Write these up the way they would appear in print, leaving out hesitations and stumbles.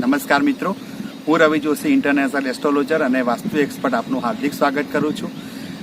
નમસ્કાર મિત્રો, હું રવિ જોશી, ઇન્ટરનેશનલ એસ્ટ્રોલોજર અને વાસ્તુ એક્સપર્ટ આપનું હાર્દિક સ્વાગત કરું છું।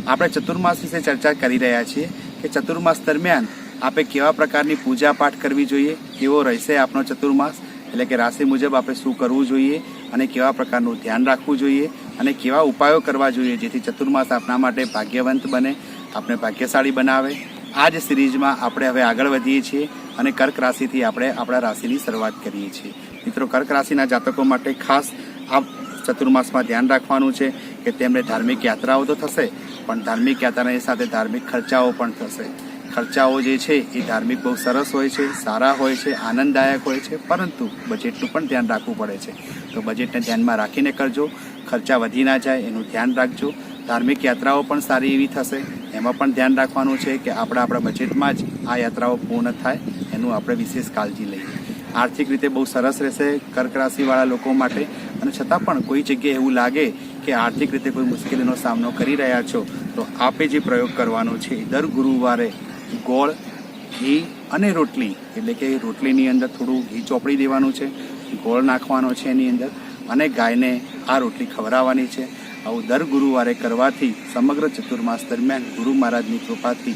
આપણે ચતુર્માસ વિશે ચર્ચા કરી રહ્યા છીએ કે ચતુર્માસ દરમિયાન આપણે કેવા પ્રકારની પૂજા પાઠ કરવી જોઈએ, કેવો રહેશે આપણો ચતુર્માસ, એટલે કે રાશિ મુજબ આપણે શું કરવું જોઈએ અને કેવા પ્રકારનું ધ્યાન રાખવું જોઈએ અને કેવા ઉપાયો કરવા જોઈએ જેથી ચતુર્માસ આપણા માટે ભાગ્યવંત બને, આપણે ભાગ્યશાળી બનાવે। આ જ સિરીઝમાં આપણે હવે આગળ વધીએ છીએ અને કર્ક રાશિથી આપણે આપણા રાશિની શરૂઆત કરીએ છીએ। મિત્રો, કર્ક રાશિના જાતકો માટે ખાસ આ ચતુર્માસમાં ધ્યાન રાખવાનું છે કે તેમને ધાર્મિક યાત્રાઓ તો થશે, પણ ધાર્મિક યાત્રાની સાથે ધાર્મિક ખર્ચાઓ પણ થશે। ખર્ચાઓ જે છે એ ધાર્મિક બહુ સરસ હોય છે, સારા હોય છે, આનંદદાયક હોય છે, પરંતુ બજેટનું પણ ધ્યાન રાખવું પડે છે। તો બજેટને ધ્યાનમાં રાખીને કરજો, ખર્ચા વધી ના જાય એનું ધ્યાન રાખજો। ધાર્મિક યાત્રાઓ પણ સારી એવી થશે, એમાં પણ ધ્યાન રાખવાનું છે કે આપણા બજેટમાં જ આ યાત્રાઓ પૂર્ણ થાય એનું આપણે વિશેષ કાળજી લઈએ। આર્થિક રીતે બહુ સરસ રહેશે કર્ક રાશિવાળા લોકો માટે, અને છતાં પણ કોઈ જગ્યાએ એવું લાગે કે આર્થિક રીતે કોઈ મુશ્કેલીનો સામનો કરી રહ્યા છો તો આપે જે પ્રયોગ કરવાનો છે દર ગુરુવારે ગોળ, ઘી અને રોટલી, એટલે કે રોટલીની અંદર થોડું ઘી ચોપડી દેવાનું છે, ગોળ નાખવાનો છે એની અંદર, અને ગાયને આ રોટલી ખવડાવવાની છે। આવું દર ગુરુવારે કરવાથી સમગ્ર ચતુર્માસ દરમિયાન ગુરુ મહારાજની કૃપાથી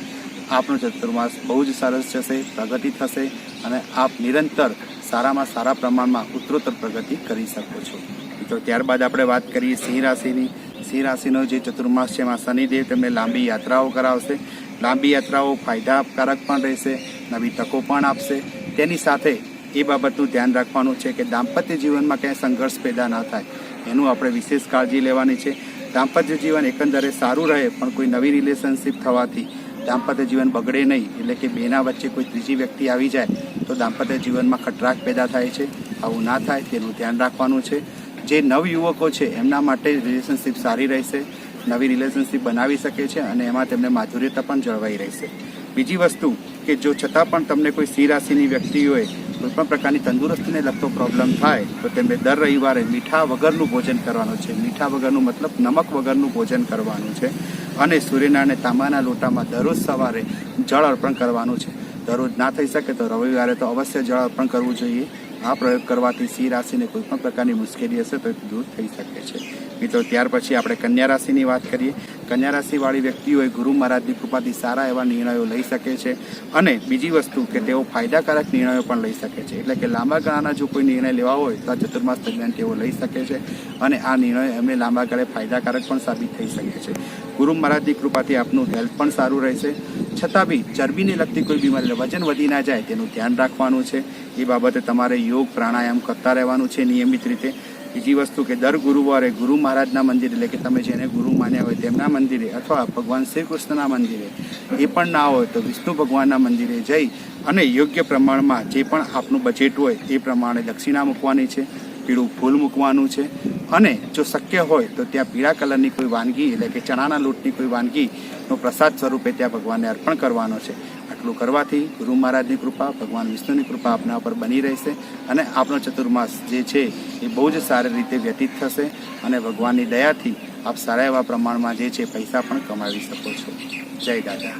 આપનો ચતુર્માસ બહુ જ સરસ જશે, પ્રગતિ થશે અને આપ નિરંતર સારામાં સારા પ્રમાણમાં ઉત્તરોત્તર પ્રગતિ કરી શકો છો। તો ત્યારબાદ આપણે વાત કરીએ સિંહ રાશિની। સિંહ રાશિનો જે ચતુર્માસ છે એમાં શનિદેવ તેમને લાંબી યાત્રાઓ કરાવશે। લાંબી યાત્રાઓ ફાયદાકારક પણ રહેશે, નવી તકો પણ આપશે। તેની સાથે એ બાબતનું ધ્યાન રાખવાનું છે કે દાંપત્ય જીવનમાં ક્યાંય સંઘર્ષ પેદા ના થાય એનું આપણે વિશેષ કાળજી લેવાની છે। દાંપત્ય જીવન એકંદરે સારું રહે, પણ કોઈ નવી રિલેશનશીપ થવાથી દાંપત્ય જીવન બગડે નહીં, એટલે કે બેના વચ્ચે કોઈ ત્રીજી વ્યક્તિ આવી જાય તો દાંપત્ય જીવનમાં ખટરાક પેદા થાય છે। આવું ના થાય તેનું ધ્યાન રાખવાનું છે। જે નવયુવકો છે એમના માટે રિલેશનશીપ સારી રહેશે, નવી રિલેશનશીપ બનાવી શકે છે અને એમાં તેમને માધુર્યતા પણ જળવાઈ રહેશે। બીજી વસ્તુ કે જો છતાં પણ તમને કોઈ સિંહ રાશિની વ્યક્તિ હોય કોઈ પણ પ્રકારની તંદુરસ્તીને લગતો પ્રોબ્લેમ થાય તો તેમને દર રવિવારે મીઠા વગરનું ભોજન કરવાનું છે। મીઠા વગરનું મતલબ નમક વગરનું ભોજન કરવાનું છે અને સૂર્યનારાયણ તાંબાના લોટામાં દરરોજ સવારે જળ અર્પણ કરવાનું છે। દરરોજ ના થઈ શકે તો રવિવારે તો અવશ્ય જળ અર્પણ કરવું જોઈએ। આ પ્રયોગ કરવાથી સિંહ રાશિને કોઈ પણ પ્રકારની મુશ્કેલી હશે તો એ દૂર થઈ શકે છે। મિત્રો, ત્યાર પછી આપણે કન્યા રાશિની વાત કરીએ। કન્યા રાશિવાળી વ્યક્તિઓએ ગુરુ મહારાજની કૃપાથી સારા એવા નિર્ણયો લઈ શકે છે અને બીજી વસ્તુ કે તેઓ ફાયદાકારક નિર્ણયો પણ લઈ શકે છે, એટલે કે લાંબા ગાળાના જો કોઈ નિર્ણય લેવા હોય તો આ ચતુર્માસ દરમિયાન તેઓ લઈ શકે છે અને આ નિર્ણય એમને લાંબા ગાળે ફાયદાકારક પણ સાબિત થઈ શકે છે। ગુરુ મહારાજની કૃપાથી આપનું હેલ્થ પણ સારું રહેશે, છતાં બી ચરબીને લગતી કોઈ બીમારી, વજન વધી ના જાય તેનું ધ્યાન રાખવાનું છે। એ બાબતે તમારે યોગ પ્રાણાયામ કરતા રહેવાનું છે નિયમિત રીતે। બીજી વસ્તુ કે દર ગુરુવારે ગુરુ મહારાજના મંદિરે, એટલે કે તમે જેને ગુરુ માન્યા હોય તેમના મંદિરે અથવા ભગવાન શ્રી કૃષ્ણના મંદિરે, એ પણ ના હોય તો વિષ્ણુ ભગવાનના મંદિરે જઈ અને યોગ્ય પ્રમાણમાં જે પણ આપનું બજેટ હોય એ પ્રમાણે દક્ષિણા મૂકવાની છે, પીળું ફૂલ મૂકવાનું છે અને જો શક્ય હોય તો ત્યાં પીળા કલરની કોઈ વાનગી, એટલે કે ચણાના લોટની કોઈ વાનગીનો પ્રસાદ સ્વરૂપે ત્યાં ભગવાનને અર્પણ કરવાનો છે। આટલું કરવાથી ગુરુ મહારાજની કૃપા, ભગવાન વિષ્ણુની કૃપા આપના ઉપર બની રહેશે અને આપનો ચતુર્માસ જે છે એ બહુ જ સારી રીતે વ્યતીત થશે અને ભગવાનની દયાથી આપ સારા એવા પ્રમાણમાં જે છે પૈસા પણ કમાવી શકો છો। જય દાદા।